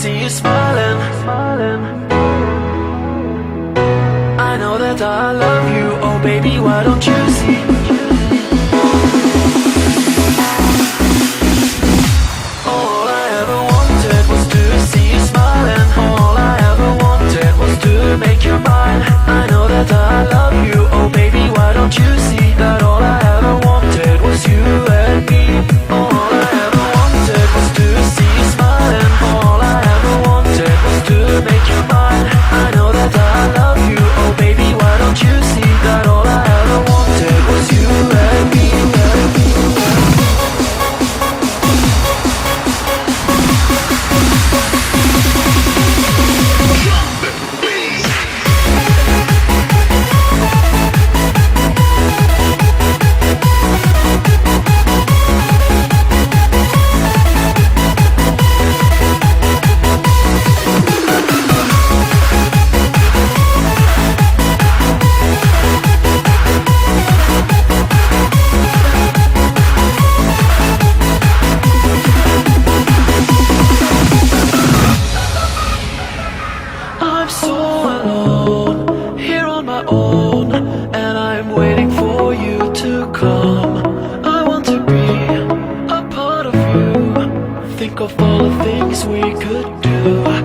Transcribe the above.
see you smiling. I know that I love you, oh baby, why don't you see? All I ever wanted was to see you smiling. All I ever wanted was to make you mine. I know that I love you, oh baby, why don't you see that all I ever wanted was you and me? All I ever wanted was to see you smiling. All I ever wanted was to make you mine. I know that I love you, oh baby, why don't you see that all I ever wanted was you and me? I'm so alone, here on my own, and I'm waiting for you to come. I want to be a part of you, think of all the things we could do.